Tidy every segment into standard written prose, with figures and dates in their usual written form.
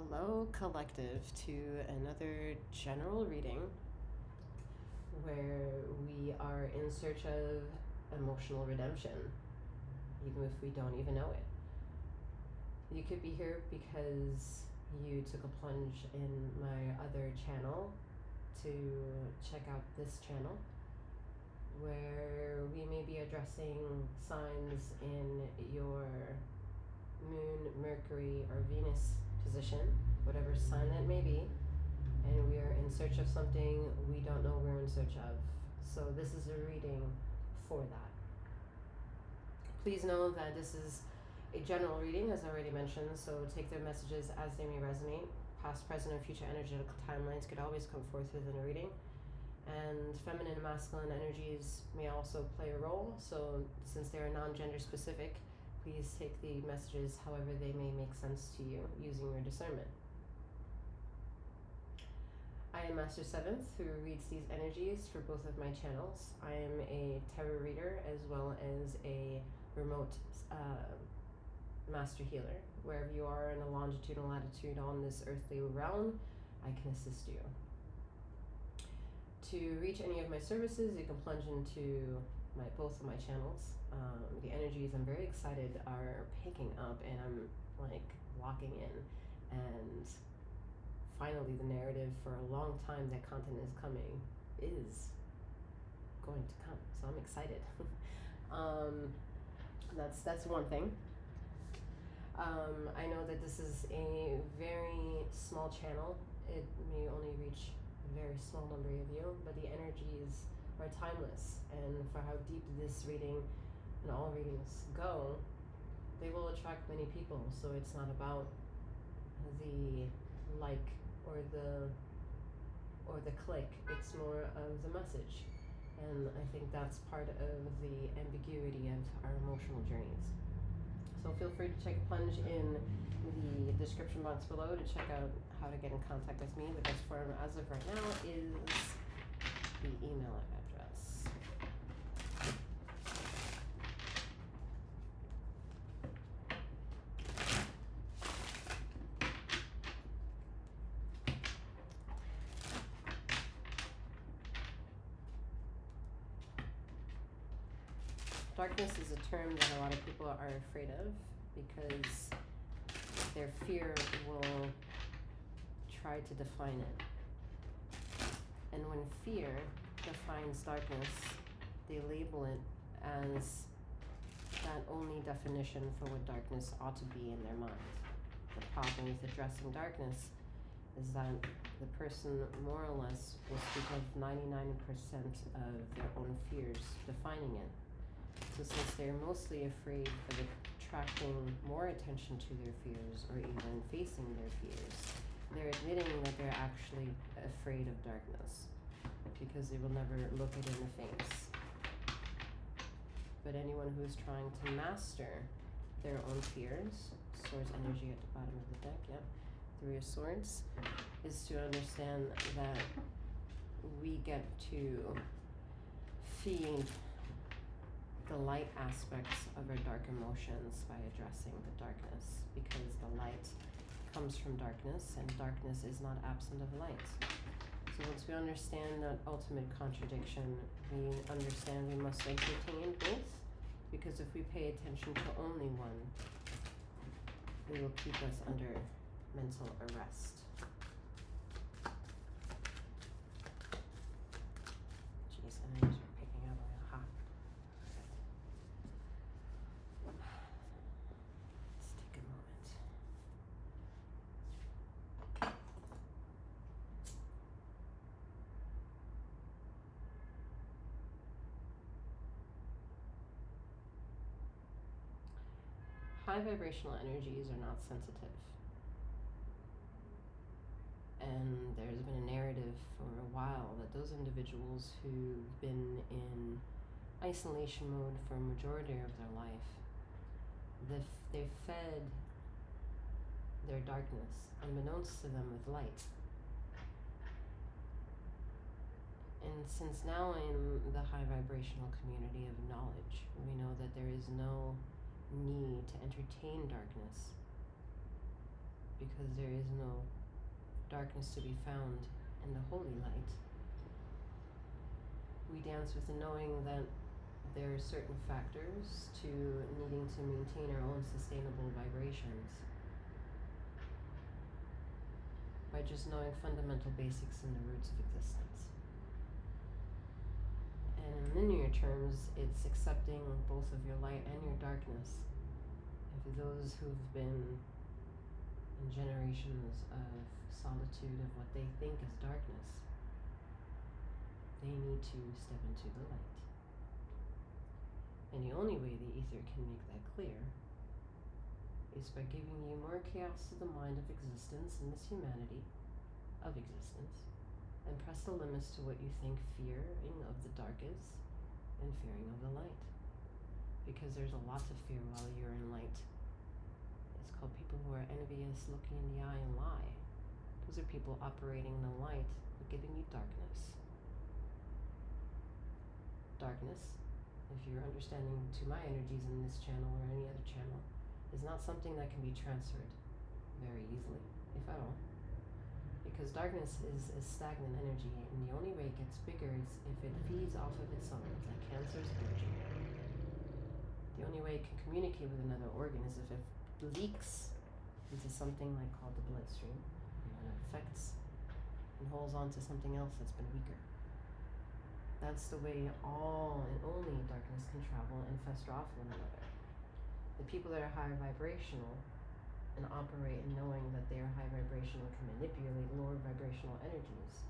Hello, collective, to another general reading where we are in search of emotional redemption, even if we don't even know it. You could be here because you took a plunge in my other channel to check out this channel, where we may be addressing signs in your Moon, Mercury, or Venus position, whatever sign that may be, and we are in search of something we don't know we're in search of. So this is a reading for that. Please know that this is a general reading, as I already mentioned, so take their messages as they may resonate. Past, present, and future energetic timelines could always come forth within a reading. And feminine and masculine energies may also play a role, so since they are non-gender specific, please take the messages however they may make sense to you using your discernment. I am Master Seventh, who reads these energies for both of my channels. I am a tarot reader as well as a remote master healer. Wherever you are in a longitudinal latitude on this earthly realm, I can assist you. To reach any of my services, you can plunge into both of my channels. The energies, I'm very excited, are picking up, and I'm like locking in, and finally the narrative for a long time that content is coming is going to come, so I'm excited. That's one thing. I know that this is a very small channel. It may only reach a very small number of you, but the energies are timeless, and for how deep this reading and all readings go, they will attract many people. So it's not about the like or the click, it's more of the message, and I think that's part of the ambiguity of our emotional journeys. So feel free to take a plunge in the description box below to check out how to get in contact with me. The best form as of right now is the email address. Darkness is a term that a lot of people are afraid of because their fear will try to define it. And when fear defines darkness, they label it as that only definition for what darkness ought to be in their mind. The problem with addressing darkness is that the person more or less will speak of 99% of their own fears defining it. So since they're mostly afraid of attracting more attention to their fears or even facing their fears, they're admitting that they're actually afraid of darkness because they will never look it in the face. But anyone who's trying to master their own fears, Swords energy at the bottom of the deck, yep, Three of Swords, is to understand that we get to feed the light aspects of our dark emotions by addressing the darkness, because the light comes from darkness and darkness is not absent of light. So once we understand that ultimate contradiction, we understand we must entertain both, because if we pay attention to only one, it will keep us under mental arrest. Jeez, energies are picking up real hot. Let's take a moment. High vibrational energies are not sensitive. And there's been a narrative for a while that those individuals who've been in isolation mode for a majority of their life, they've fed their darkness unbeknownst to them with light. And since now in the high vibrational community of knowledge, we know that there is no need to entertain darkness, because there is no darkness to be found in the holy light. We dance with the knowing that there are certain factors to needing to maintain our own sustainable vibrations by just knowing fundamental basics and the roots of existence. And in linear terms, it's accepting both of your light and your darkness. And for those who've been in generations of solitude of what they think is darkness, they need to step into the light. And the only way the ether can make that clear is by giving you more chaos to the mind of existence in this humanity of existence, and press the limits to what you think fearing of the dark is and fearing of the light. Because there's a lot to fear while you're in light. It's called people who are envious, looking in the eye and lie. Those are people operating in the light but giving you darkness. Darkness, if you're understanding to my energies in this channel or any other channel, is not something that can be transferred very easily, if at all. Because darkness is a stagnant energy, and the only way it gets bigger is if it feeds off of its own. It's like cancer's energy. The only way it can communicate with another organ is if it leaks into something like called the bloodstream, and then it affects and holds on to something else that's been weaker. That's the way all and only darkness can travel and fester off one another. The people that are higher vibrational and operate in knowing that they are high vibrational can manipulate lower vibrational energies,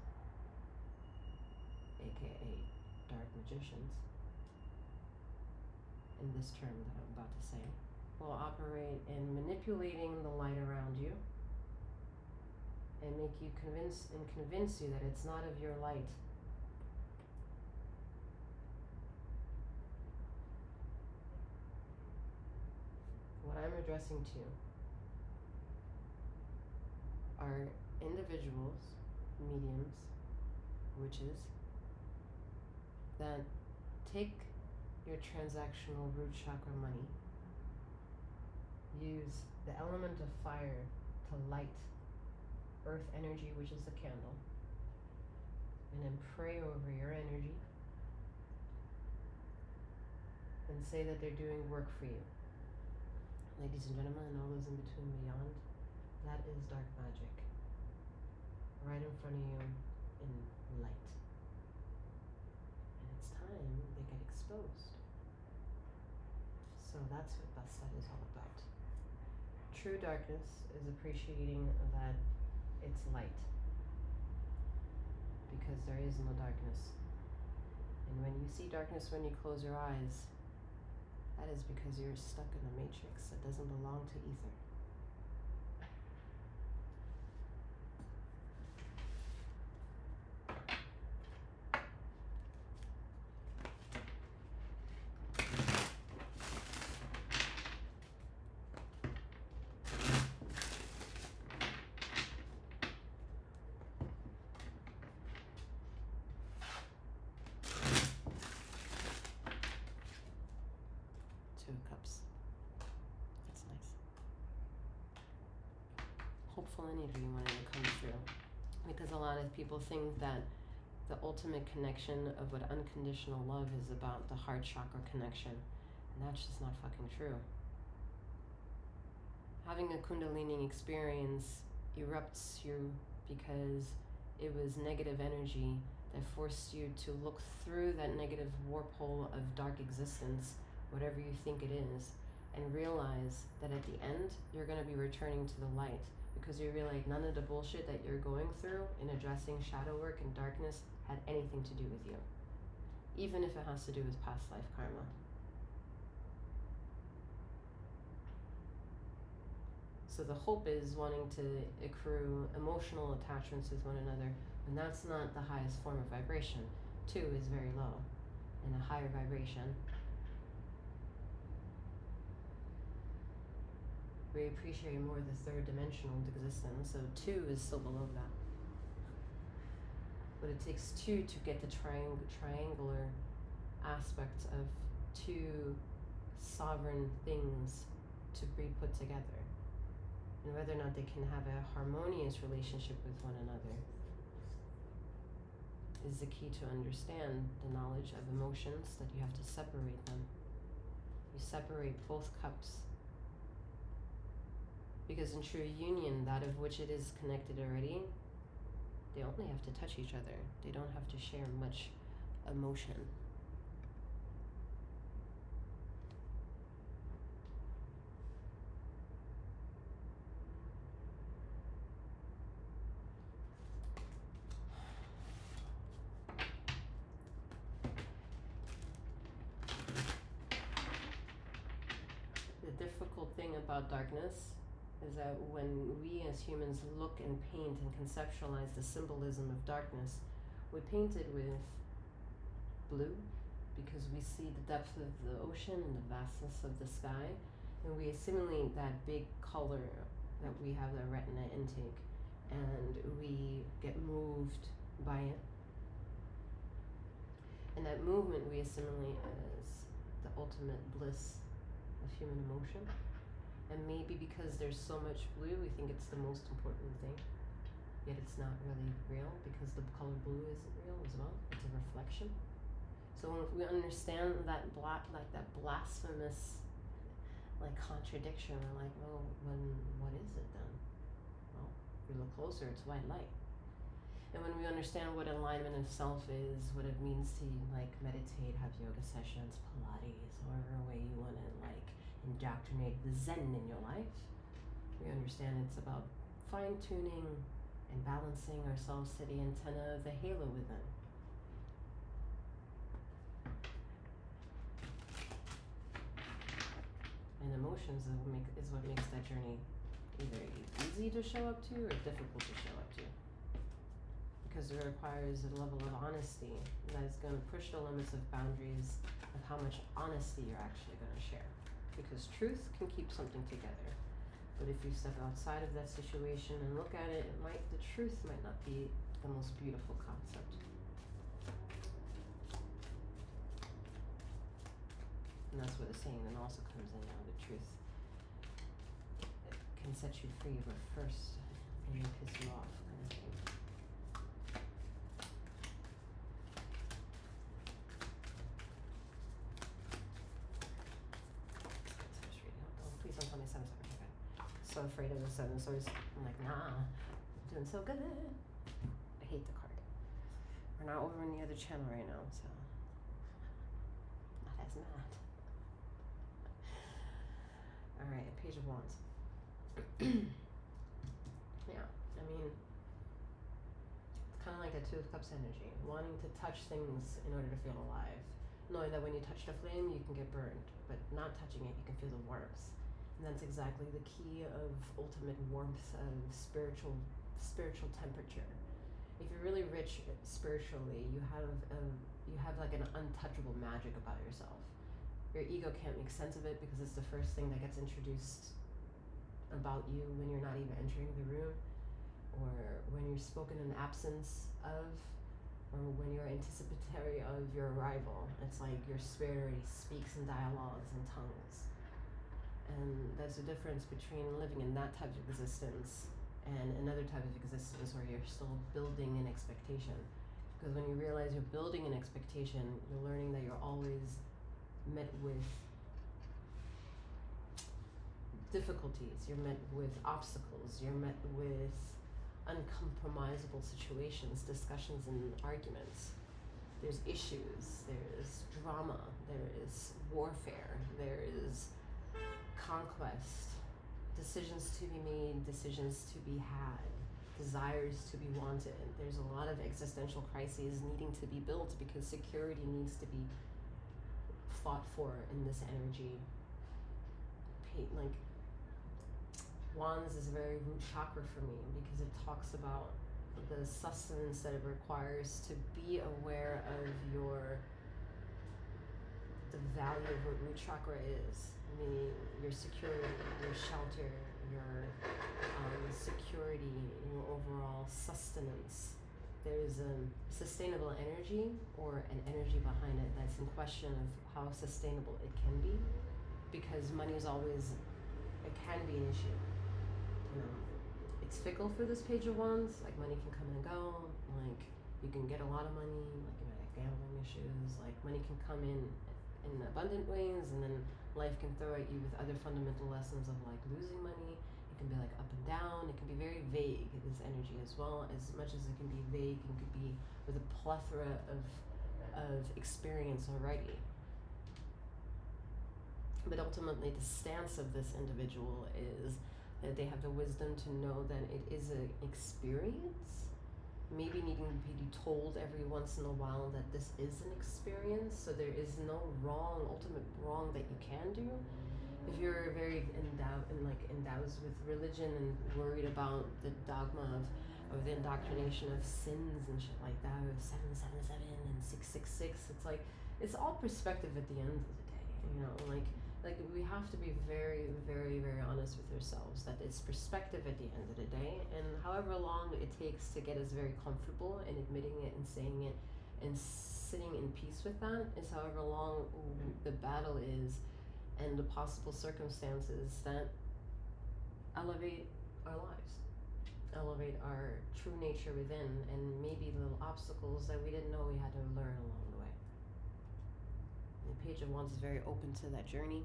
aka dark magicians, in this term that I'm about to say, will operate in manipulating the light around you and make you convince you that it's not of your light. What I'm addressing to are individuals, mediums, witches, that take your transactional root chakra money, use the element of fire to light earth energy, which is the candle, and then pray over your energy and say that they're doing work for you. Ladies and gentlemen, and all those in between and beyond, that is dark magic. Right in front of you in light. And it's time they get exposed. So that's what Bastet is all about. True darkness is appreciating that it's light. Because there is no darkness. And when you see darkness when you close your eyes, that is because you're stuck in a matrix that doesn't belong to ether. Two cups. That's nice. Hopeful energy wanting to come through. Because a lot of people think that the ultimate connection of what unconditional love is about the heart chakra connection. And that's just not fucking true. Having a Kundalini experience erupts you because it was negative energy that forced you to look through that negative warpole of dark existence, whatever you think it is, and realize that at the end, you're going to be returning to the light because you realize none of the bullshit that you're going through in addressing shadow work and darkness had anything to do with you, even if it has to do with past life karma. So the hope is wanting to accrue emotional attachments with one another, and that's not the highest form of vibration. 2 is very low, and a higher vibration. We appreciate more the third dimensional existence, so 2 is still below that. But it takes 2 to get the triangular aspect of 2 sovereign things to be put together. and whether or not they can have a harmonious relationship with one another is the key to understand the knowledge of emotions, that you have to separate them. You separate both cups. Because in true union, that of which it is connected already, they only have to touch each other. They don't have to share much emotion. The difficult thing about darkness is that when we as humans look and paint and conceptualize the symbolism of darkness, we paint it with blue because we see the depth of the ocean and the vastness of the sky, and we assimilate that big color that we have, the retina intake, and we get moved by it. And that movement we assimilate as the ultimate bliss of human emotion. And maybe because there's so much blue, we think it's the most important thing. Yet it's not really real, because the color blue isn't real as well. It's a reflection. So when we understand that that blasphemous contradiction, we're like, well, what is it then? Well, if we look closer, it's white light. And when we understand what alignment of self is, what it means to meditate, have yoga sessions, Pilates, however way you want to indoctrinate the Zen in your life, we understand it's about fine-tuning and balancing ourselves to the antenna of the halo within. And emotions is what makes that journey either easy to show up to or difficult to show up to. Because it requires a level of honesty that is going to push the limits of boundaries of how much honesty you're actually going to share. Because truth can keep something together. But if you step outside of that situation and look at it, the truth might not be the most beautiful concept. And that's where the saying then also comes in now, the truth can set you free, but first it may piss you off, kind of thing. Please don't tell me 7 seconds. Okay. So afraid of the 7 swords. I'm like, nah, I'm doing so good. I hate the card. We're not over in the other channel right now, so not as mad. Alright, Page of Wands. Yeah, I mean, it's kind of like a Two of Cups energy, wanting to touch things in order to feel alive, knowing that when you touch the flame you can get burned, but not touching it you can feel the warmth. And that's exactly the key of ultimate warmth, of spiritual temperature. If you're really rich spiritually, you have an untouchable magic about yourself. Your ego can't make sense of it because it's the first thing that gets introduced about you when you're not even entering the room, or when you're spoken in absence of, or when you're anticipatory of your arrival. It's like your spirit already speaks in dialogues and tongues. And there's a difference between living in that type of existence and another type of existence where you're still building an expectation. Because when you realize you're building an expectation, you're learning that you're always met with difficulties, you're met with obstacles, you're met with uncompromisable situations, discussions and arguments. There's issues, there's drama, there is warfare, there is conquest, decisions to be made, decisions to be had, desires to be wanted. There's a lot of existential crises needing to be built because security needs to be fought for in this energy. Wands is a very root chakra for me because it talks about the sustenance that it requires to be aware of the value of what root chakra is, meaning your security, your shelter, your security, your overall sustenance. There's a sustainable energy or an energy behind it that's in question of how sustainable it can be, because money is always, it can be an issue. it's fickle for this Page of Wands. Like money can come and go. Like you can get a lot of money. Like you might have gambling issues. Like money can come in abundant ways, and then life can throw at you with other fundamental lessons of like losing money. It can be like up and down. It can be very vague, this energy, as well. As much as it can be vague, it could be with a plethora of experience already. But ultimately, the stance of this individual is that they have the wisdom to know that it is an experience, maybe needing to be told every once in a while that this is an experience, so there is no ultimate wrong that you can do. If you're very endowed with religion and worried about the dogma of the indoctrination of sins and shit like that, of 777 and 666, it's like, it's all perspective at the end of the day, like we have to be very, very, very honest with ourselves that it's perspective at the end of the day, and however long it takes to get us very comfortable in admitting it and saying it and sitting in peace with that is however long the battle is, and the possible circumstances that elevate our lives, elevate our true nature within, and maybe little obstacles that we didn't know we had to learn along the way. The Page of Wands is very open to that journey,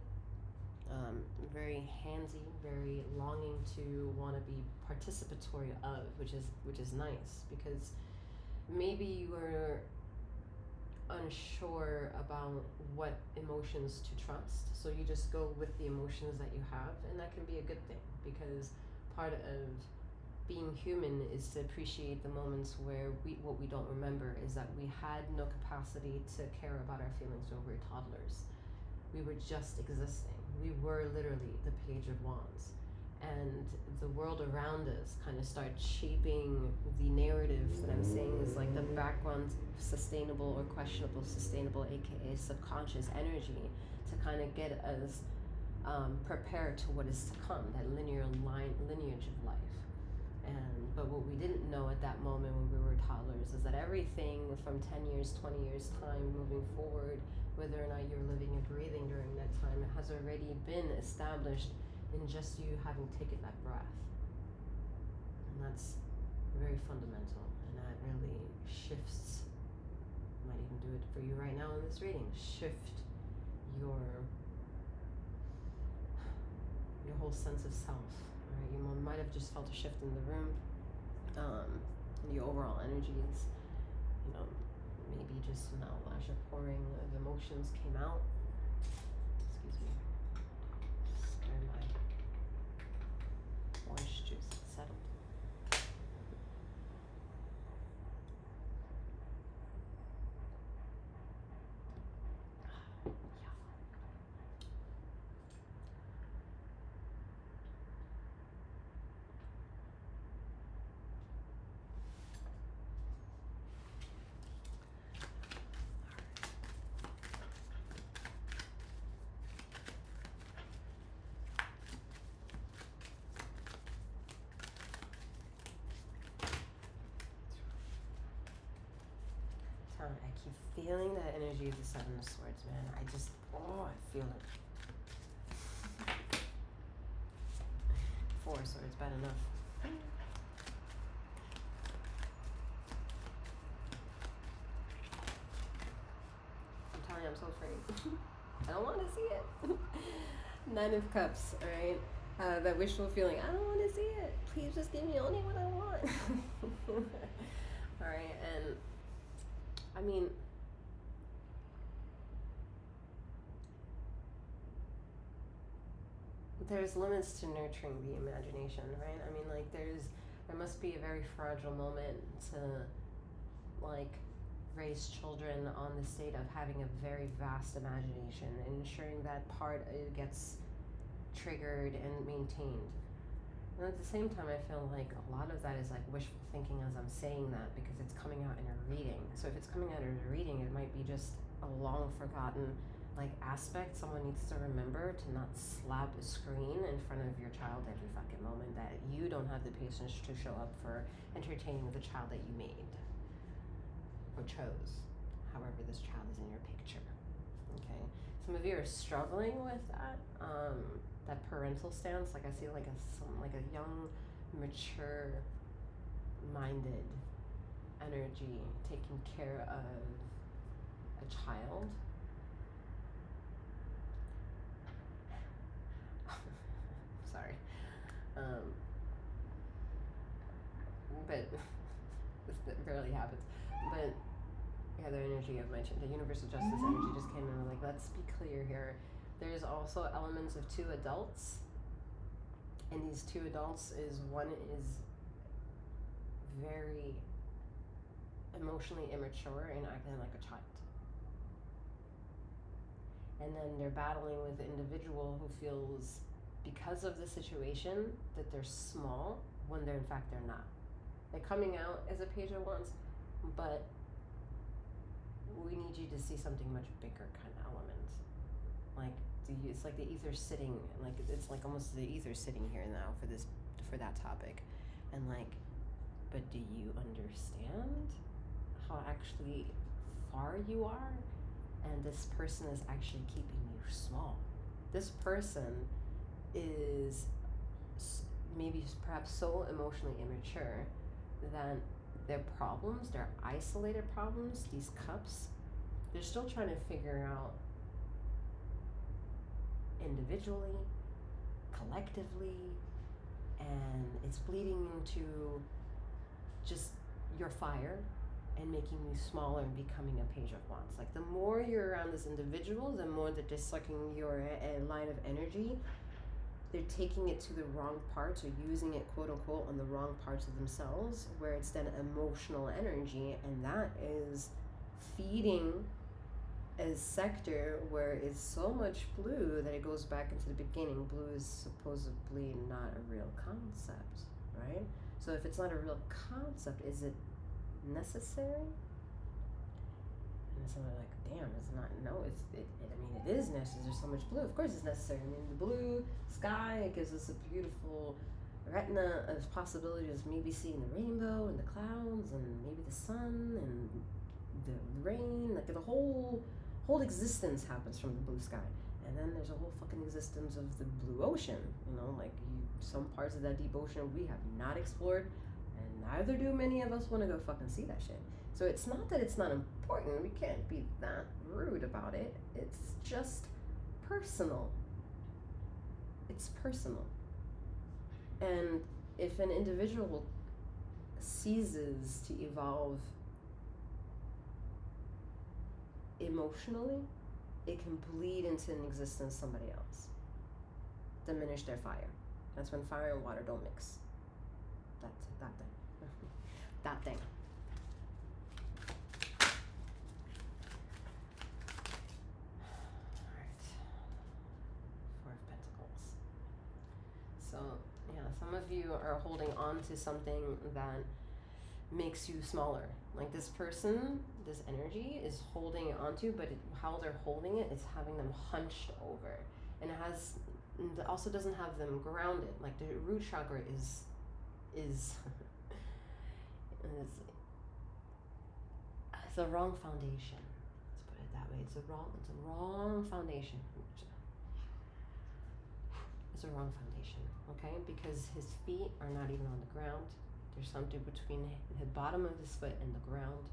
very handsy, very longing to want to be participatory of, which is nice, because maybe you were unsure about what emotions to trust, so you just go with the emotions that you have, and that can be a good thing, because part of being human is to appreciate the moments where what we don't remember is that we had no capacity to care about our feelings when we were toddlers. We were just existing. We were literally the Page of Wands, and the world around us kind of starts shaping the narrative that I'm saying is like the background sustainable or questionable sustainable, aka subconscious energy, to kind of get us prepared to what is to come, that lineage of life. But what we didn't know at that moment when we were toddlers is that everything from 10 years, 20 years time moving forward, whether or not you're living and breathing during that time, it has already been established in just you having taken that breath. And that's very fundamental, and that really shifts, might even do it for you right now in this reading, shift your whole sense of self. Right? You might have just felt a shift in the room, in the overall energies. Maybe just an outlash of pouring of emotions came out. Excuse me. Sorry, my orange juice settled. I keep feeling that energy of the Seven of Swords, man. I feel it. 4 swords, bad enough. I'm telling you, I'm so afraid. I don't want to see it. 9 of Cups, alright? That wishful feeling, I don't want to see it. Please just give me only what I want. Alright, and I mean, there's limits to nurturing the imagination, right? I mean, like, there must be a very fragile moment to, like, raise children on the state of having a very vast imagination and ensuring that part gets triggered and maintained. And at the same time, I feel like a lot of that is like wishful thinking as I'm saying that, because it's coming out in a reading. So if it's coming out in a reading, it might be just a long forgotten like aspect someone needs to remember, to not slap a screen in front of your child every fucking moment, that you don't have the patience to show up for entertaining the child that you made or chose, however this child is in your picture. Okay, some of you are struggling with that, that parental stance. Like I see like a young, mature minded energy taking care of a child. Sorry. But this rarely happens. But yeah, the energy of the universal justice energy just came in. Like, let's be clear here. There's also elements of two adults, and these two adults one is very emotionally immature and acting like a child. And then they're battling with the individual who feels, because of the situation, that they're small when in fact they're not. They're coming out as a Page of Wands, but we need you to see something much bigger kind of element. Like it's like the ether sitting, like it's like almost the ether sitting here now for that topic. And like, but do you understand how actually far you are? And this person is actually keeping you small. This person is maybe perhaps so emotionally immature that their problems, their isolated problems, these cups, they're still trying to figure out individually, collectively, and it's bleeding into just your fire and making you smaller and becoming a Page of Wands. Like the more you're around this individual, the more they're just sucking your line of energy. They're taking it to the wrong parts or using it, quote unquote, on the wrong parts of themselves, where it's then emotional energy, and that is feeding a sector where it's so much blue that it goes back into the beginning. Blue is supposedly not a real concept, right? So if it's not a real concept, is it necessary? And so they're like, damn, it's not. No, it is necessary. There's so much blue. Of course it's necessary. I mean, the blue sky gives us a beautiful retina of possibilities, maybe seeing the rainbow and the clouds and maybe the sun and the rain. Like the whole existence happens from the blue sky. And then there's a whole fucking existence of the blue ocean. You know, like some parts of that deep ocean we have not explored, and neither do many of us want to go fucking see that shit. So it's not that it's not important. We can't be that rude about it. It's just personal. It's personal. And if an individual ceases to evolve emotionally, it can bleed into an existence of somebody else. Diminish their fire. That's when fire and water don't mix. That thing. That thing. So, yeah, some of you are holding on to something that makes you smaller. Like this person, this energy is holding on to, but how they're holding it is having them hunched over. And it also doesn't have them grounded. Like the root chakra is it's a wrong foundation. Let's put it that way. It's a wrong foundation. It's a wrong foundation, okay? Because his feet are not even on the ground. There's something between the bottom of his foot and the ground.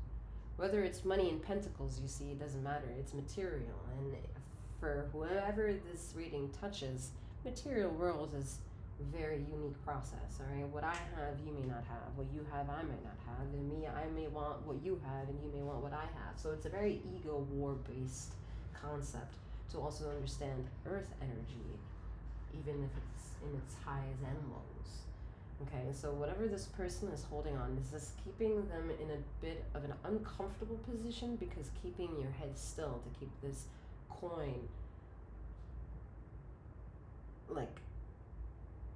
Whether it's money in pentacles, you see, it doesn't matter. It's material. And for whoever this reading touches, material world is a very unique process, all right? What I have, you may not have. What you have, I may not have. And me, I may want what you have, and you may want what I have. So it's a very ego war-based concept to also understand earth energy, even if it's in its highs and lows. Okay, so whatever this person is holding on, this is keeping them in a bit of an uncomfortable position, because keeping your head still to keep this coin like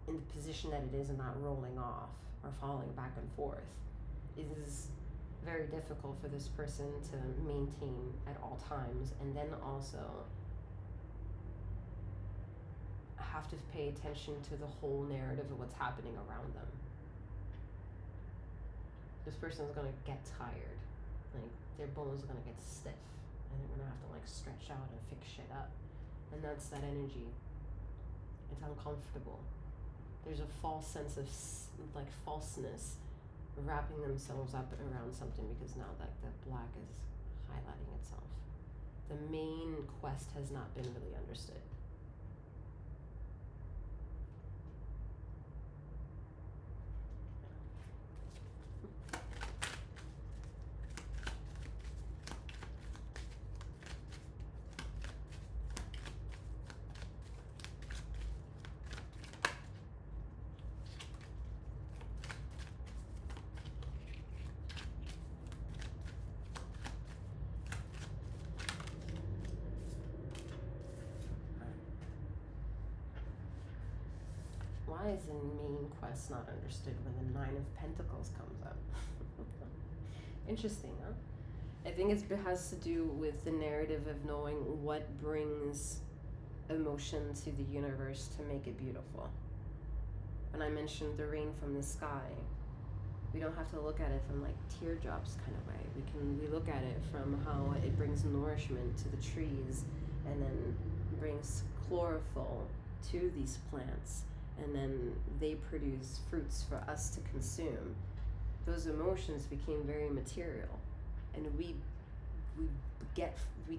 in the position that it is and not rolling off or falling back and forth is very difficult for this person to maintain at all times, and then also have to pay attention to the whole narrative of what's happening around them. This person is going to get tired. Like, their bones are going to get stiff, and they're going to have to like stretch out and fix shit up. And that's that energy. It's uncomfortable. There's a false sense of like falseness wrapping themselves up around something because now that the black is highlighting itself. The main quest has not been really understood. Why is the main quest not understood when the Nine of Pentacles comes up? Interesting, huh? I think it has to do with the narrative of knowing what brings emotion to the universe to make it beautiful. When I mentioned the rain from the sky, we don't have to look at it from like teardrops kind of way. We look at it from how it brings nourishment to the trees and then brings chlorophyll to these plants, and then they produce fruits for us to consume. Those emotions became very material, and we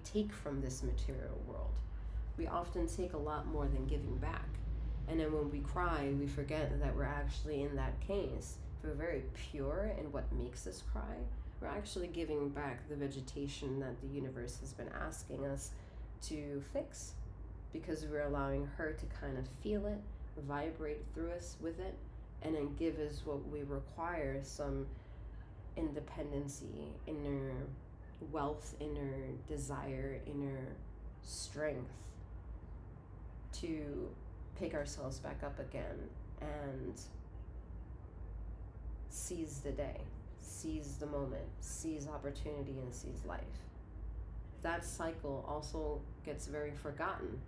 take from this material world. We often take a lot more than giving back, and then when we cry, we forget that we're actually, in that case, if we're very pure in what makes us cry, we're actually giving back the vegetation that the universe has been asking us to fix, because we're allowing her to kind of feel it, vibrate through us with it, and then give us what we require, some independency, inner wealth, inner desire, inner strength to pick ourselves back up again and seize the day, seize the moment, seize opportunity, and seize life. That cycle also gets very forgotten.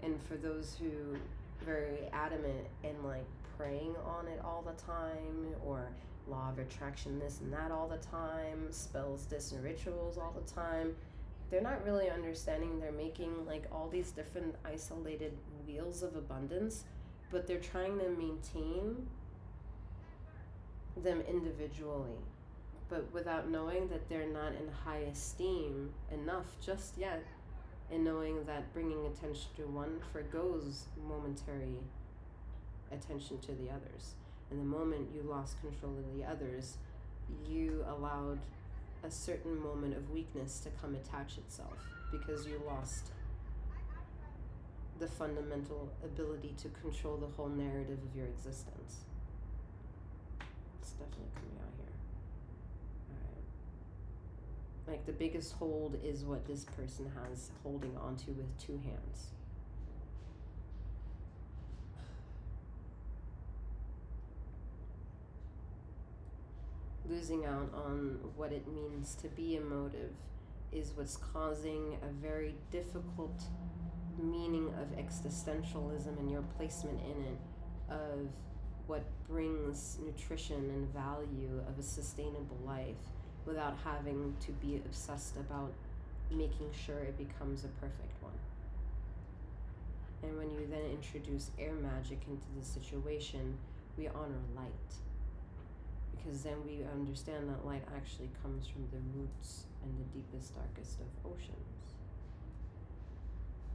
And for those who very adamant in like praying on it all the time, or law of attraction this and that all the time, spells this and rituals all the time, they're not really understanding. They're making like all these different isolated wheels of abundance, but they're trying to maintain them individually, but without knowing that they're not in high esteem enough just yet, and knowing that bringing attention to one forgoes momentary attention to the others. And the moment you lost control of the others, you allowed a certain moment of weakness to come attach itself, because you lost the fundamental ability to control the whole narrative of your existence. It's definitely coming out here. Like the biggest hold is what this person has holding onto with two hands. Losing out on what it means to be emotive is what's causing a very difficult meaning of existentialism and your placement in it, of what brings nutrition and value of a sustainable life, without having to be obsessed about making sure it becomes a perfect one. And when you then introduce air magic into the situation, we honor light, because then we understand that light actually comes from the roots and the deepest, darkest of oceans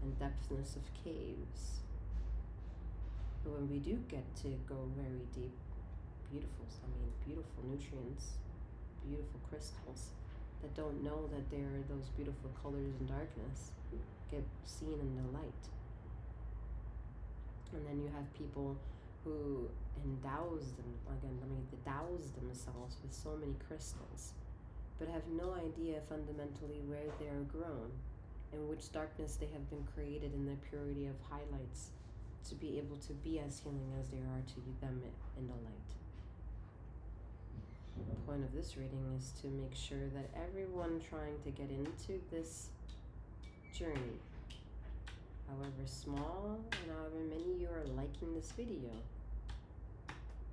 and depthness of caves. But when we do get to go very deep, beautiful nutrients, beautiful crystals that don't know that there are those beautiful colors in darkness get seen in the light. And then you have people who endows themselves with so many crystals, but have no idea fundamentally where they are grown and which darkness they have been created in the purity of highlights to be able to be as healing as they are to them in the light. The point of this reading is to make sure that everyone trying to get into this journey, however small and however many you are liking this video,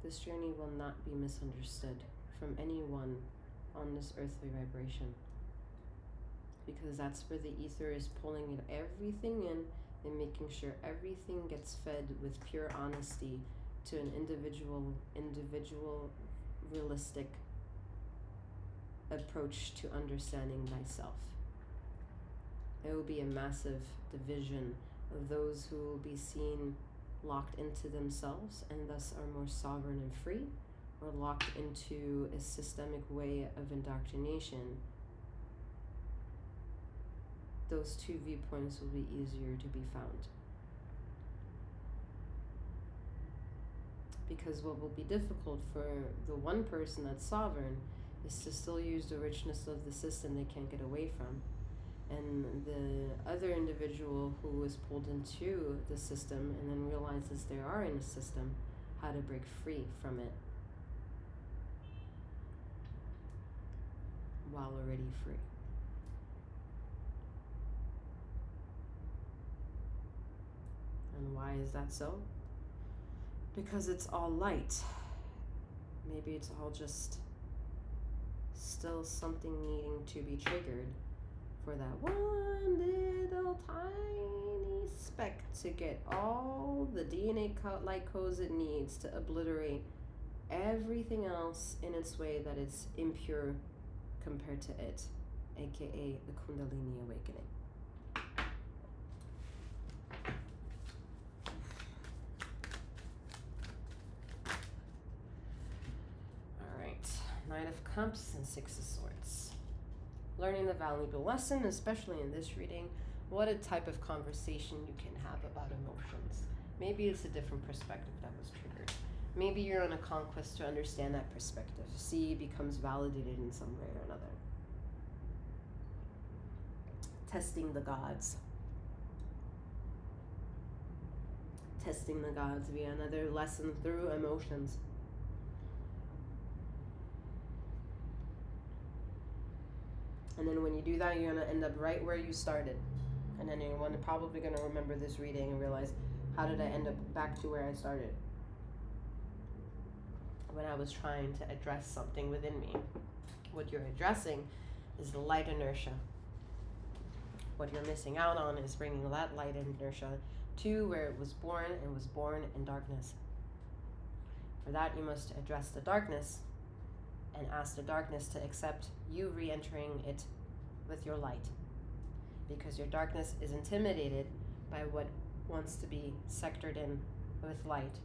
this journey will not be misunderstood from anyone on this earthly vibration, because that's where the ether is pulling everything in in making sure everything gets fed with pure honesty to an individual, realistic approach to understanding thyself. There will be a massive division of those who will be seen locked into themselves and thus are more sovereign and free, or locked into a systemic way of indoctrination. Those two viewpoints will be easier to be found. Because what will be difficult for the one person that's sovereign is to still use the richness of the system they can't get away from. And the other individual who is pulled into the system and then realizes they are in a system, how to break free from it while already free. And why is that so? Because it's all light. Maybe it's all just still something needing to be triggered for that one little tiny speck to get all the DNA light codes it needs to obliterate everything else in its way that it's impure compared to it, aka the Kundalini awakening. Knight of Cups and Six of Swords. Learning the valuable lesson, especially in this reading, what a type of conversation you can have about emotions. Maybe it's a different perspective that was triggered. Maybe you're on a conquest to understand that perspective. See, it becomes validated in some way or another. Testing the gods. Testing the gods via another lesson through emotions. And then when you do that, you're going to end up right where you started. And then you're probably going to remember this reading and realize, how did I end up back to where I started? When I was trying to address something within me. What you're addressing is the light inertia. What you're missing out on is bringing that light inertia to where it was born, and was born in darkness. For that, you must address the darkness and ask the darkness to accept you re-entering it with your light. Because your darkness is intimidated by what wants to be sectored in with light.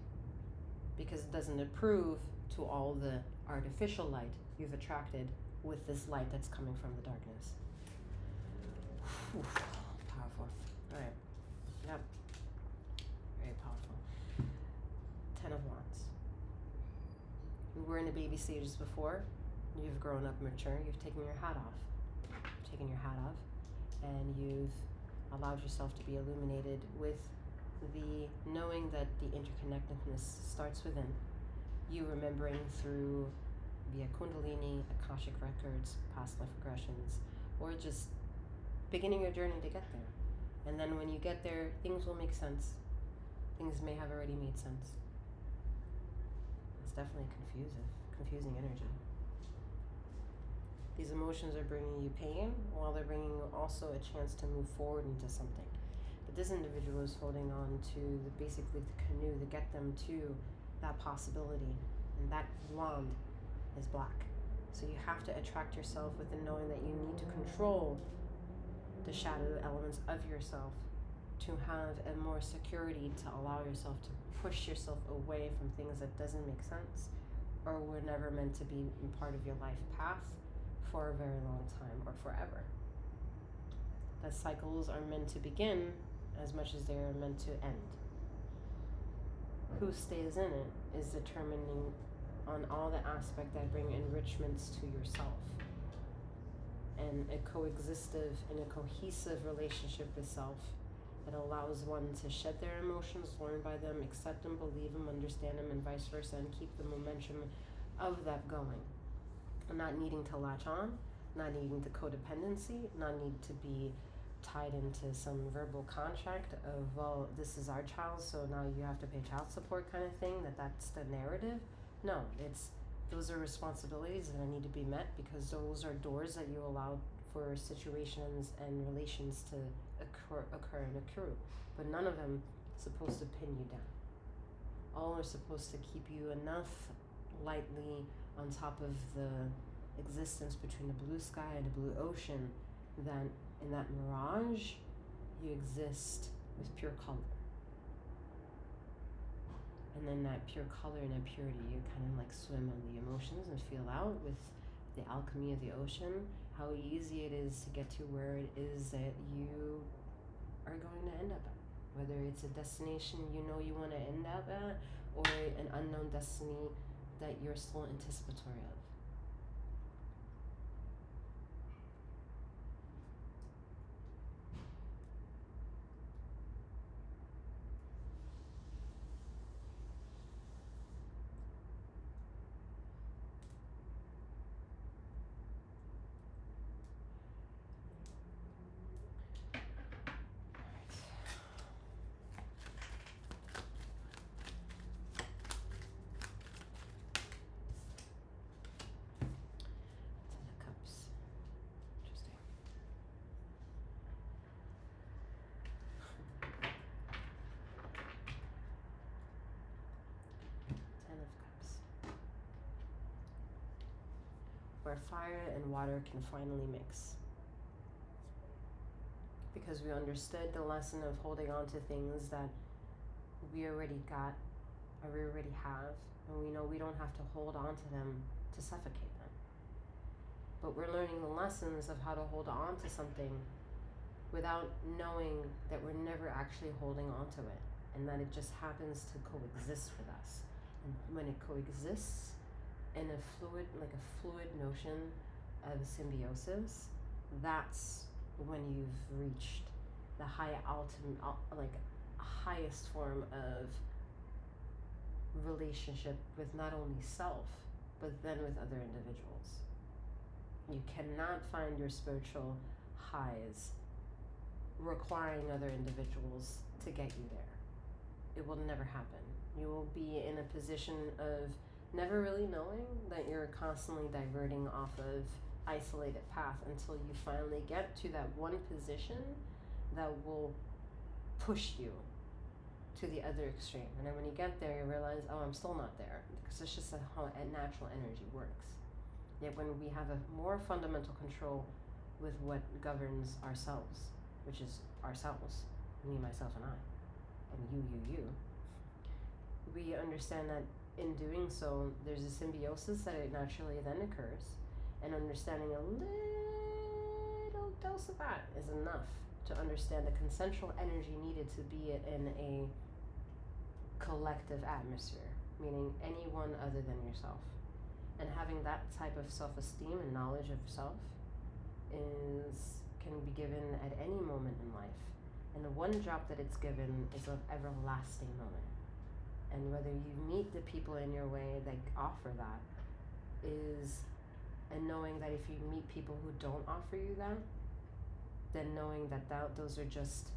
Because it doesn't approve to all the artificial light you've attracted with this light that's coming from the darkness. Whew. Powerful. All right. Yep. Very powerful. 10 of Wands. We were in the baby stages before. You've grown up mature. You've taken your hat off. And you've allowed yourself to be illuminated with the knowing that the interconnectedness starts within. You remembering through via Kundalini, Akashic records, past life regressions, or just beginning your journey to get there. And then when you get there, things will make sense. Things may have already made sense. It's definitely confusing energy. These emotions are bringing you pain, while they're bringing you also a chance to move forward into something. But this individual is holding on to basically the canoe to get them to that possibility. And that wand is black. So you have to attract yourself with the knowing that you need to control the shadow elements of yourself to have a more security, to allow yourself to push yourself away from things that doesn't make sense or were never meant to be part of your life path for a very long time or forever. That cycles are meant to begin as much as they are meant to end. Who stays in it is determining on all the aspects that bring enrichments to yourself. And a coexistive and a cohesive relationship with self that allows one to shed their emotions, learn by them, accept them, believe them, understand them, and vice versa, and keep the momentum of that going. And not needing to latch on, not needing to codependency, not need to be tied into some verbal contract of, well, this is our child, so now you have to pay child support kind of thing, that's the narrative. No, those are responsibilities that need to be met, because those are doors that you allowed for situations and relations to occur and accrue, but none of them supposed to pin you down. All are supposed to keep you enough lightly on top of the existence between the blue sky and the blue ocean that in that mirage you exist with pure color. And then that pure color and that purity, you kind of like swim on the emotions and feel out with the alchemy of the ocean, how easy it is to get to where it is that you are going to end up at. Whether it's a destination you know you want to end up at, or an unknown destiny that you're still anticipatory of. Where fire and water can finally mix. Because we understood the lesson of holding on to things that we already got or we already have, and we know we don't have to hold on to them to suffocate them. But we're learning the lessons of how to hold on to something without knowing that we're never actually holding on to it, and that it just happens to coexist with us. And when it coexists in a fluid notion of symbiosis, that's when you've reached the highest form of relationship with not only self, but then with other individuals. You cannot find your spiritual highs requiring other individuals to get you there. It will never happen. You will be in a position of never really knowing that you're constantly diverting off of isolated path until you finally get to that one position that will push you to the other extreme. And then when you get there, you realize, oh, I'm still not there, because it's just how natural energy works. Yet when we have a more fundamental control with what governs ourselves, which is ourselves, me, myself, and I, and you, we understand that in doing so, there's a symbiosis that it naturally then occurs, and understanding a little dose of that is enough to understand the consensual energy needed to be in a collective atmosphere, meaning anyone other than yourself. And having that type of self-esteem and knowledge of self can be given at any moment in life. And the one drop that it's given is an everlasting moment. And whether you meet the people in your way that offer that and knowing that if you meet people who don't offer you that, then knowing that those are just,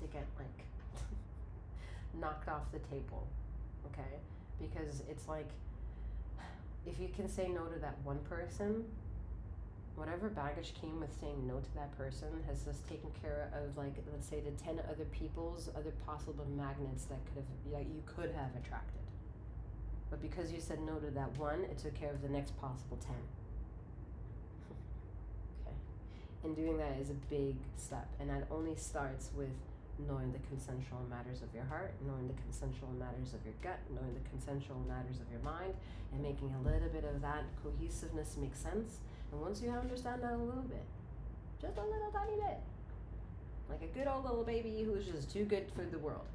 they get like knocked off the table, okay? Because it's like, if you can say no to that one person, whatever baggage came with saying no to that person has just taken care of, like, let's say the 10 other possible magnets that you could have attracted. But because you said no to that one, it took care of the next possible 10. Okay. And doing that is a big step, and that only starts with knowing the consensual matters of your heart, knowing the consensual matters of your gut, knowing the consensual matters of your mind, and making a little bit of that cohesiveness make sense. And once you understand that a little bit, just a little tiny bit, like a good old little baby who's just too good for the world,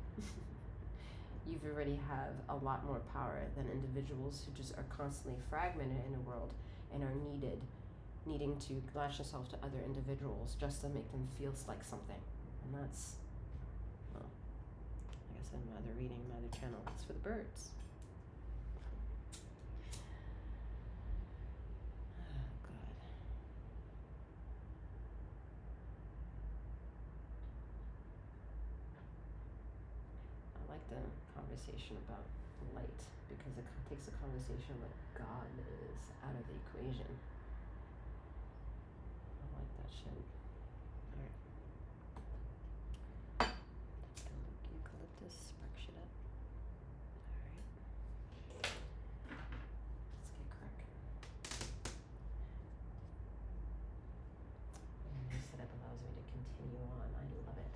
you already have a lot more power than individuals who just are constantly fragmented in the world and are needing to latch themselves to other individuals just to make them feel like something. And that's, well, like I said, my other reading, my other channel, it's for the birds. The conversation about light, because it takes a conversation of what God is out of the equation. that shit. Alright. Eucalyptus, spark shit up. Alright. Let's get cracking. And this setup allows me to continue on. I love it.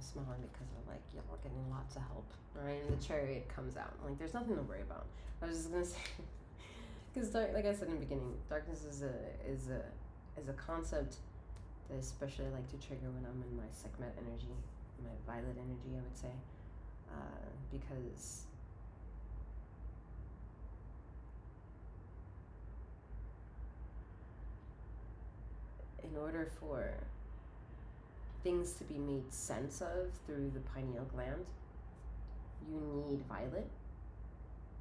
Smiling because we're like, y'all getting lots of help, right? And the chariot comes out. Like, there's nothing to worry about. I was just gonna say, because like I said in the beginning, darkness is a concept that I especially like to trigger when I'm in my Sekhmet energy, my violet energy, I would say, because in order for things to be made sense of through the pineal gland, you need violet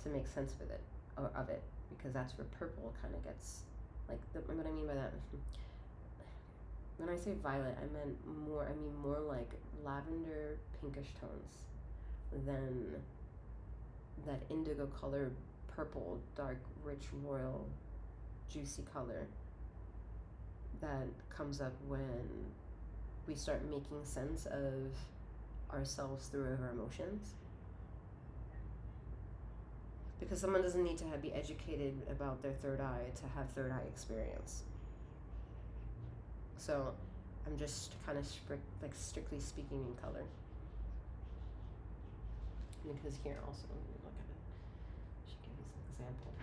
to make sense with it, or of it, because that's where purple kind of gets, like, what I mean by that, when I say violet, I mean more like lavender pinkish tones than that indigo color, purple, dark, rich, royal, juicy color that comes up when we start making sense of ourselves through our emotions. Because someone doesn't need to be educated about their third eye to have third eye experience. So I'm just kind of strictly speaking in color. Because here also, look at it. I should give you some example.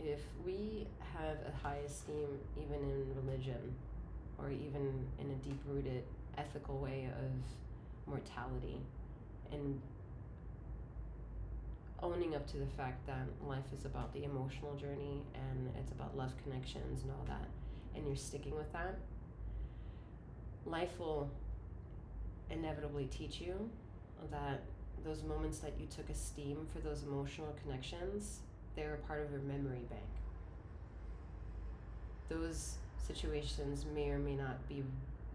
If we have a high esteem even in religion, or even in a deep-rooted ethical way of mortality, and owning up to the fact that life is about the emotional journey and it's about love connections and all that, and you're sticking with that, life will inevitably teach you that those moments that you took esteem for those emotional connections, they're a part of your memory bank. Those situations may or may not be,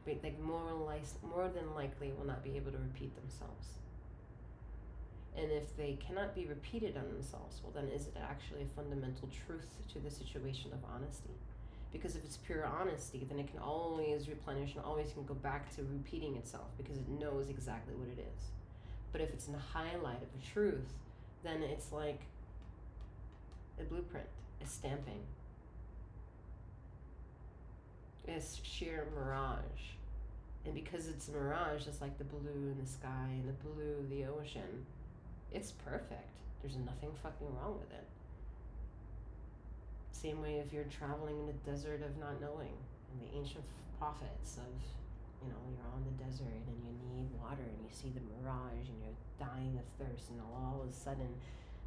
like, more than likely will not be able to repeat themselves. And if they cannot be repeated on themselves, well then is it actually a fundamental truth to the situation of honesty? Because if it's pure honesty, then it can always replenish and always can go back to repeating itself because it knows exactly what it is. But if it's in the highlight of the truth, then it's like a blueprint, a stamping. It's sheer mirage. And because it's a mirage, just like the blue in the sky and the blue of the ocean, it's perfect. There's nothing fucking wrong with it. Same way if you're traveling in the desert of not knowing, and the ancient prophets of, you're on the desert and you need water and you see the mirage and you're dying of thirst, and all of a sudden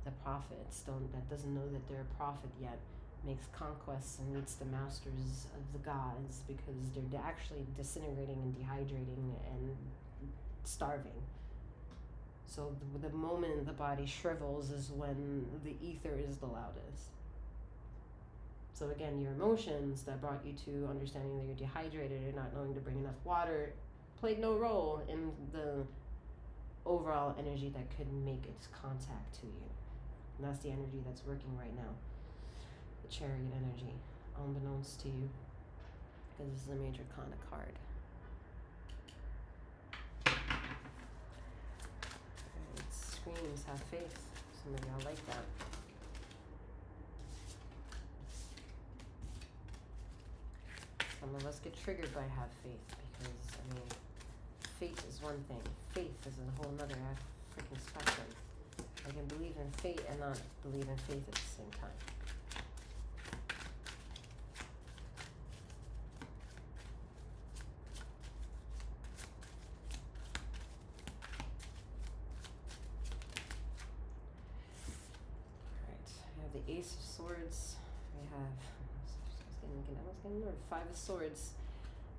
the prophets that doesn't know that they're a prophet yet makes conquests and meets the masters of the gods because they're actually disintegrating and dehydrating and starving. So the moment the body shrivels is when the ether is the loudest. So again, your emotions that brought you to understanding that you're dehydrated and not knowing to bring enough water played no role in the overall energy that could make its contact to you. And that's the energy that's working right now. The chariot energy, unbeknownst to you, because this is a major kind of card. It screams, have faith. Some of y'all like that. Some of us get triggered by have faith because, fate is one thing. Faith is a whole nother freaking spectrum. I can believe in fate and not believe in faith at the same time. the Ace of Swords. We have, I was getting there, 5 of Swords,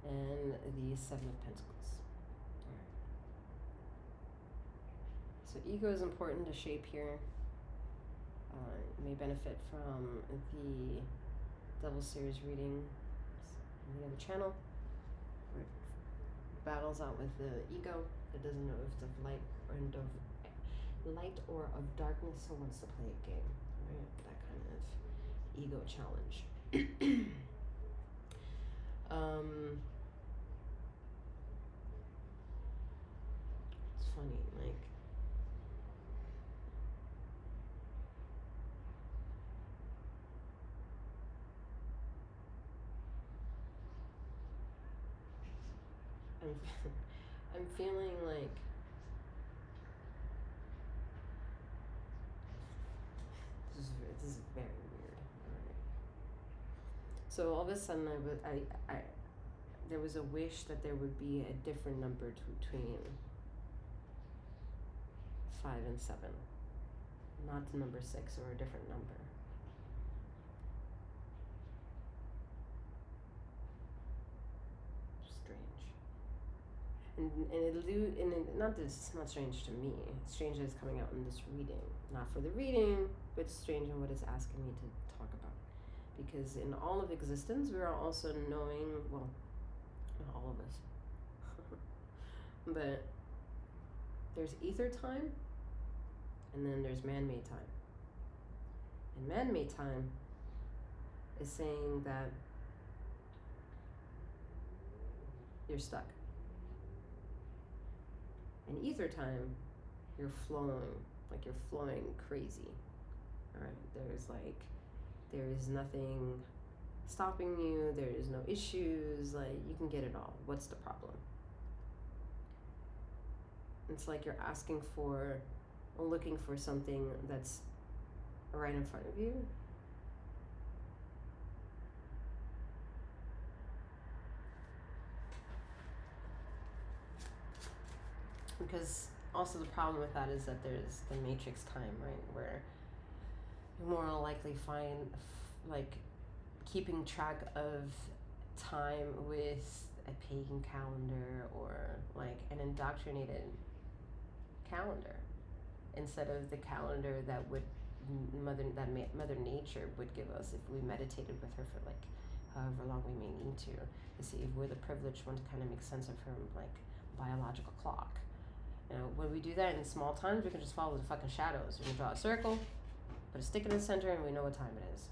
and the 7 of Pentacles. Alright. So ego is important to shape here. You may benefit from the Devil Series reading on the other channel, where it battles out with the ego. It doesn't know if it's of light or of darkness, so wants to play a game, right? That kind of ego challenge. It's funny, like, I'm feeling like this is very weird. Right. So all of a sudden, there was a wish that there would be a different number between 5 and 7, not the number 6 or a different number. It's not strange to me. It's strange that it's coming out in this reading. Not for the reading, but it's strange in what it's asking me to talk about. Because in all of existence, we are also knowing, well, not all of us, but there's ether time, and then there's man-made time. And man-made time is saying that you're stuck. In ether time, you're flowing crazy. Alright, there is nothing stopping you, there is no issues, like, you can get it all. What's the problem? It's like you're asking for, or looking for something that's right in front of you. Because also the problem with that is that there's the matrix time, right, where you're more likely find like keeping track of time with a pagan calendar or like an indoctrinated calendar instead of the calendar that would Mother Nature would give us if we meditated with her for like however long we may need to see if we're the privileged one to kind of make sense of her like biological clock. You know, when we do that in small times, we can just follow the fucking shadows. We can draw a circle, put a stick in the center, and we know what time it is,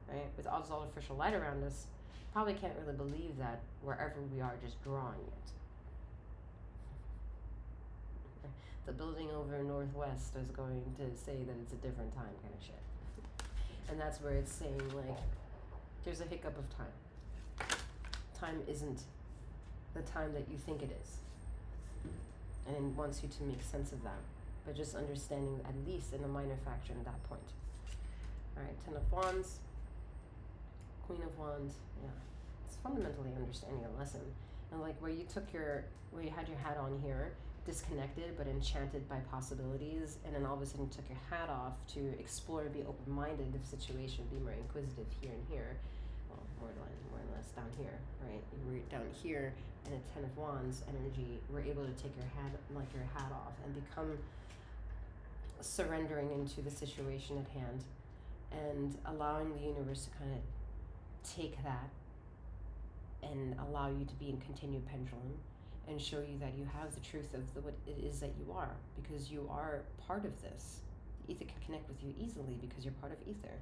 right? With all this artificial light around us, probably can't really believe that wherever we are, just drawing it. The building over Northwest is going to say that it's a different time kind of shit. And that's where it's saying, like, there's a hiccup of time. Time isn't the time that you think it is. And it wants you to make sense of that, but just understanding at least in a minor fraction at that point. Alright, 10 of Wands, Queen of Wands, yeah. It's fundamentally understanding a lesson. And like where you had your hat on here, disconnected but enchanted by possibilities, and then all of a sudden you took your hat off to explore, be open-minded of situation, be more inquisitive here and here. Well, more or less down here, right? You were down here, and a 10 of Wands energy, we're able to take your hat off and become surrendering into the situation at hand and allowing the universe to kind of take that and allow you to be in continued pendulum and show you that you have the truth of what it is that you are, because you are part of this. Ether can connect with you easily because you're part of ether.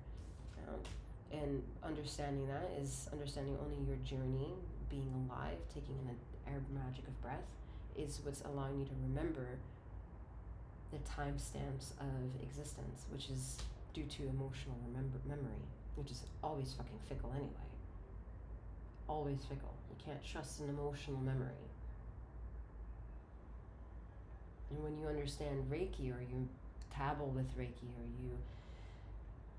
And understanding that is understanding only your journey, being alive, taking in the air magic of breath, is what's allowing you to remember the timestamps of existence, which is due to emotional memory, which is always fucking fickle anyway. Always fickle. You can't trust an emotional memory. And when you understand Reiki, or you dabble with Reiki, or you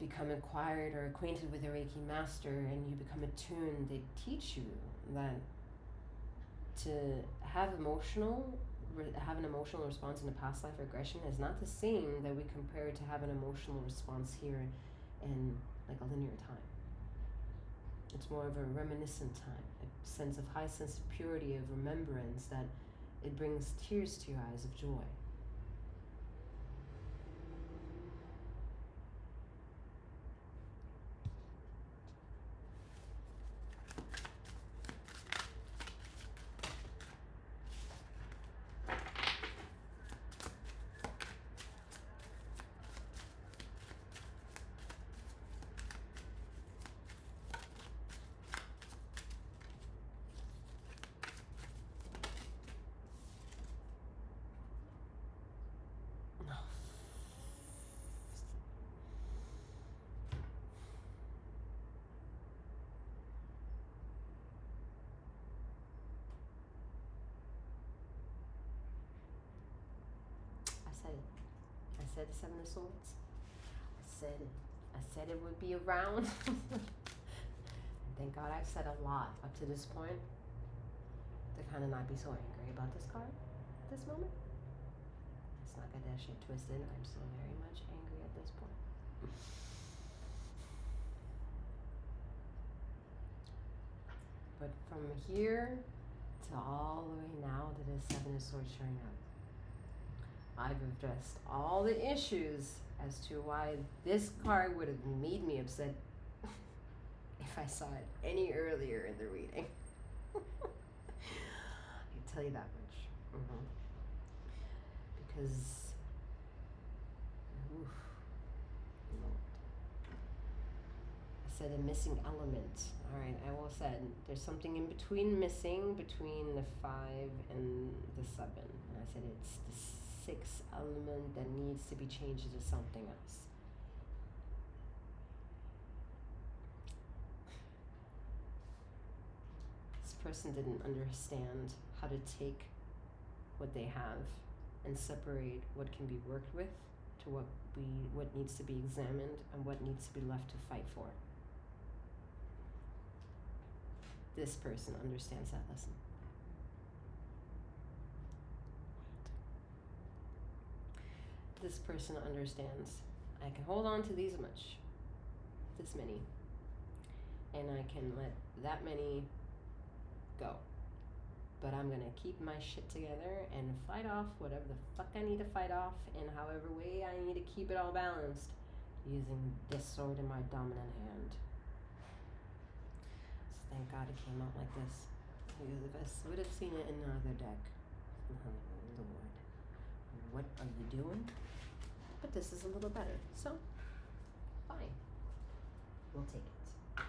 become acquired or acquainted with a Reiki master and you become attuned, they teach you that to have an emotional response in a past life regression is not the same that we compare to have an emotional response here in like a linear time. It's more of a reminiscent time, a sense of high sense of purity, of remembrance, that it brings tears to your eyes of joy. I said the Seven of Swords. I said it would be around. Thank God I've said a lot up to this point to kind of not be so angry about this card at this moment. Let's not get that shit twisted. I'm still very much angry at this point. But from here to all the way now to the Seven of Swords showing up, I've addressed all the issues as to why this card would have made me upset if I saw it any earlier in the reading. I can tell you that much. Because, oof, Lord. I said a missing element. Alright, I will said there's something in between missing between the 5 and the 7. And I said it's the 6th element that needs to be changed into something else. This person didn't understand how to take what they have and separate what can be worked with to what needs to be examined and what needs to be left to fight for. This person understands that lesson. This person understands I can hold on to this many, and I can let that many go. But I'm gonna keep my shit together and fight off whatever the fuck I need to fight off in however way I need to keep it all balanced using this sword in my dominant hand. So thank God it came out like this. Because if I would have seen it in another deck, oh Lord, what are you doing? But this is a little better, so fine. We'll take it.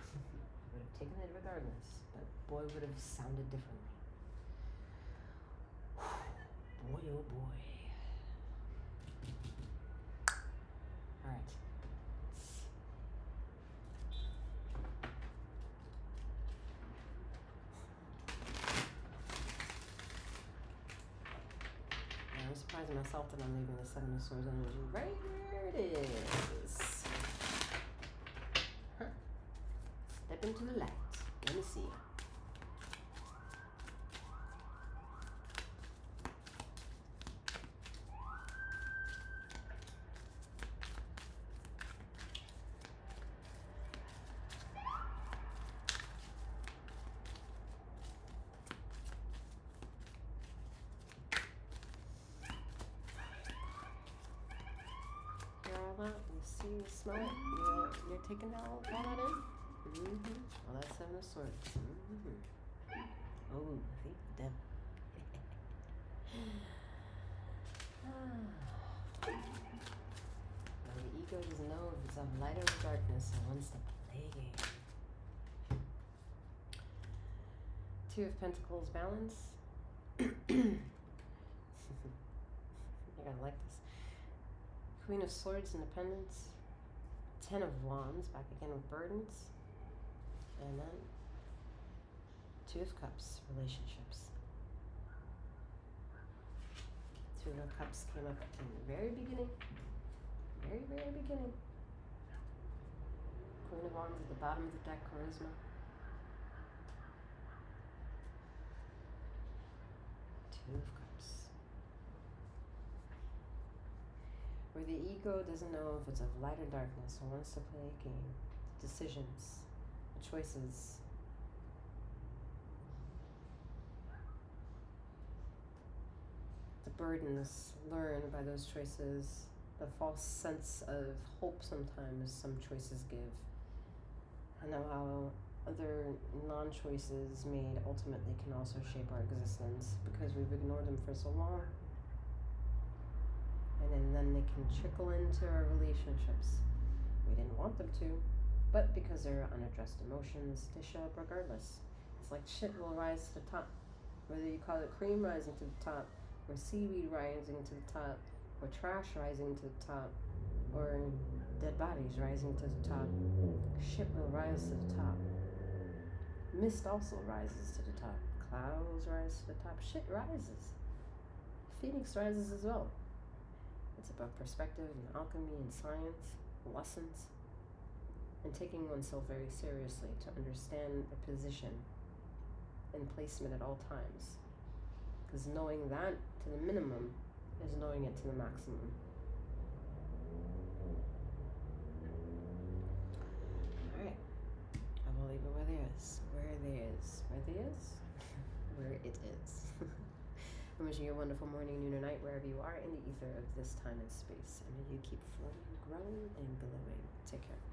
Would have taken it regardless, but boy, would have sounded differently. Boy, oh boy. Alright. I'm surprising myself that I'm leaving the Seven of Swords energy right where it is. Huh. Step into the light. Let me see. You smell it? You're taking all that in? Oh, that's Seven of Swords. Oh, see? Devil. Now the ego doesn't know if it's of light or darkness and wants to play a game. Two of Pentacles balance. You're gonna like this. Queen of Swords, independence. 10 of Wands, back again with burdens. And then 2 of Cups, relationships. 2 of Cups came up in the very beginning. Very, very beginning. Queen of Wands at the bottom of the deck, charisma. 2 of Cups. where the ego doesn't know if it's of light or darkness or wants to play a game. Decisions, choices. The burdens learned by those choices, the false sense of hope sometimes some choices give, and how other non-choices made ultimately can also shape our existence because we've ignored them for so long. And then they can trickle into our relationships. We didn't want them to, but because they're unaddressed emotions, they show up regardless. It's like shit will rise to the top. Whether you call it cream rising to the top, or seaweed rising to the top, or trash rising to the top, or dead bodies rising to the top, shit will rise to the top. Mist also rises to the top. Clouds rise to the top. Shit rises. Phoenix rises as well. It's about perspective and alchemy and science, lessons, and taking oneself very seriously to understand the position and placement at all times. Because knowing that to the minimum is knowing it to the maximum. Alright, I will leave it where there is. Where there is. Where there is? Where it is. I'm wishing you a wonderful morning, noon, or night, wherever you are in the ether of this time and space. And may you keep flowing, growing, and glowing. Take care.